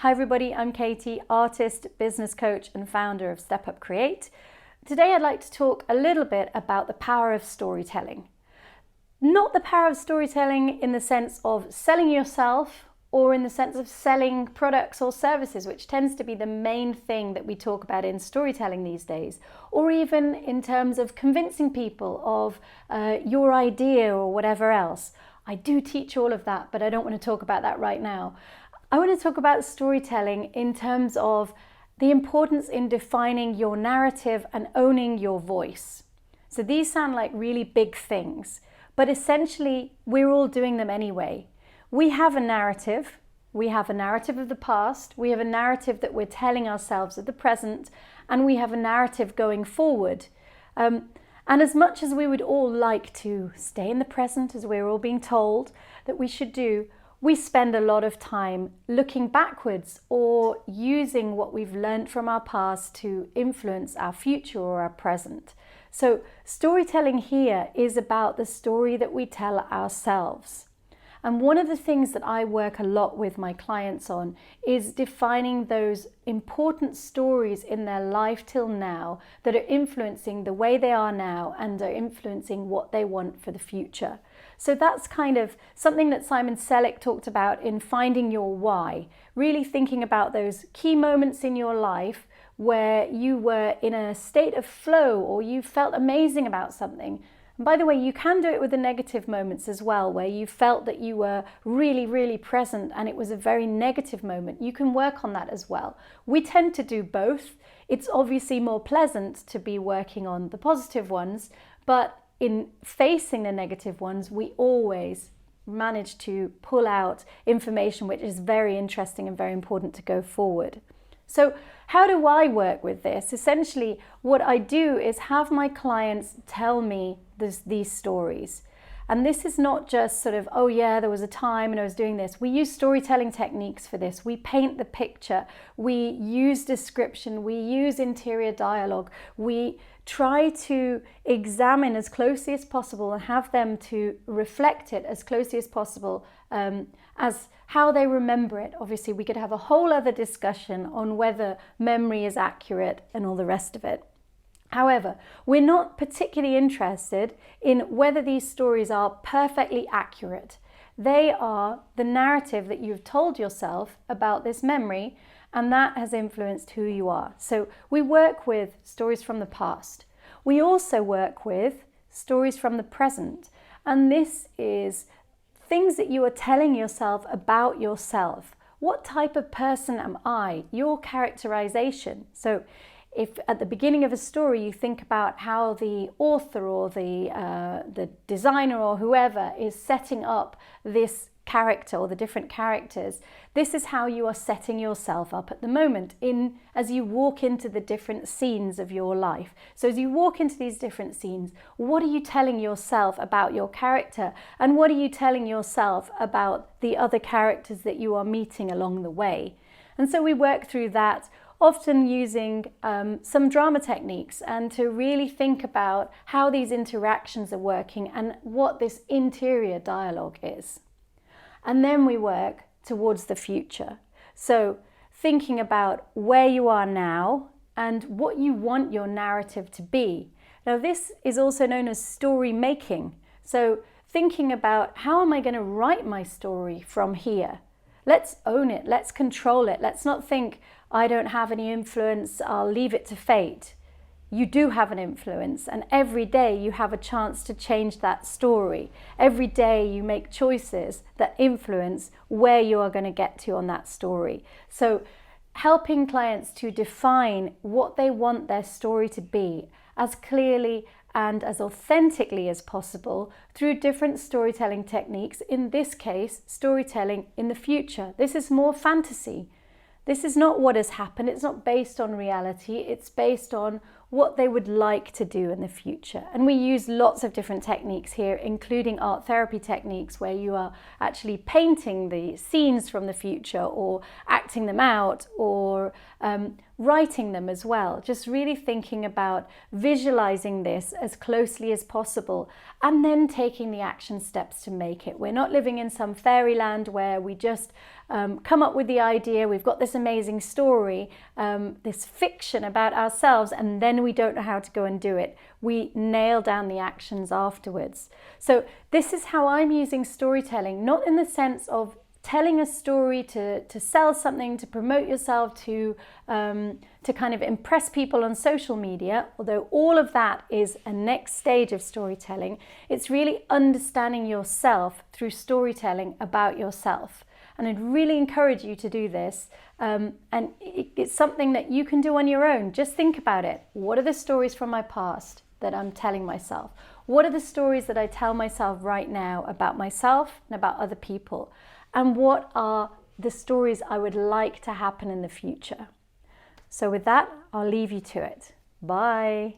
Hi everybody, I'm Katie, artist, business coach and founder of Step Up Create. Today I'd like to talk a little bit about the power of storytelling. Not the power of storytelling in the sense of selling yourself or in the sense of selling products or services, which tends to be the main thing that we talk about in storytelling these days, or even in terms of convincing people of your idea or whatever else. I do teach all of that, but I don't want to talk about that right now. I want to talk about storytelling in terms of the importance in defining your narrative and owning your voice. So these sound like really big things, but essentially we're all doing them anyway. We have a narrative. We have a narrative of the past. We have a narrative that we're telling ourselves of the present, and we have a narrative going forward. And as much as we would all like to stay in the present, as we're all being told that we should do, we spend a lot of time looking backwards or using what we've learned from our past to influence our future or our present. So storytelling here is about the story that we tell ourselves. And one of the things that I work a lot with my clients on is defining those important stories in their life till now that are influencing the way they are now and are influencing what they want for the future. So that's kind of something that Simon Sinek talked about in Finding Your Why, really thinking about those key moments in your life where you were in a state of flow or you felt amazing about something. And by the way, you can do it with the negative moments as well, where you felt that you were really, really present and it was a very negative moment. You can work on that as well. We tend to do both. It's obviously more pleasant to be working on the positive ones, but in facing the negative ones, we always manage to pull out information which is very interesting and very important to go forward. So how do I work with this? Essentially, what I do is have my clients tell me these stories. And this is not just sort of, oh yeah, there was a time and I was doing this. We use storytelling techniques for this. We paint the picture. We use description. We use interior dialogue. We try to examine as closely as possible and have them to reflect it as closely as possible as how they remember it. Obviously, we could have a whole other discussion on whether memory is accurate and all the rest of it. However, we're not particularly interested in whether these stories are perfectly accurate. They are the narrative that you've told yourself about this memory, and that has influenced who you are. So we work with stories from the past. We also work with stories from the present, and this is things that you are telling yourself about yourself. What type of person am I? Your characterization. So if at the beginning of a story you think about how the author or the designer or whoever is setting up this character or the different characters, this is how you are setting yourself up at the moment as you walk into the different scenes of your life. So as you walk into these different scenes, what are you telling yourself about your character, and what are you telling yourself about the other characters that you are meeting along the way? And so we work through that, often using some drama techniques, and to really think about how these interactions are working and what this interior dialogue is. And then we work towards the future. So thinking about where you are now and what you want your narrative to be. Now this is also known as story making. So thinking about, how am I going to write my story from here? Let's own it. Let's control it. Let's not think, I don't have any influence, I'll leave it to fate. You do have an influence, and every day you have a chance to change that story. Every day you make choices that influence where you are going to get to on that story. So helping clients to define what they want their story to be as clearly and as authentically as possible through different storytelling techniques. In this case, storytelling in the future. This is more fantasy. This is not what has happened. It's not based on reality. It's based on what they would like to do in the future. And we use lots of different techniques here, including art therapy techniques, where you are actually painting the scenes from the future or acting them out or writing them as well. Just really thinking about visualizing this as closely as possible and then taking the action steps to make it. We're not living in some fairyland where we just come up with the idea, we've got this amazing story, this fiction about ourselves, and then we don't know how to go and do it. We nail down the actions afterwards. So this is how I'm using storytelling, not in the sense of telling a story to sell something, to promote yourself, to kind of impress people on social media, although all of that is a next stage of storytelling. It's really understanding yourself through storytelling about yourself. And I'd really encourage you to do this. And it's something that you can do on your own. Just think about it. What are the stories from my past that I'm telling myself? What are the stories that I tell myself right now about myself and about other people? And what are the stories I would like to happen in the future? So with that, I'll leave you to it. Bye.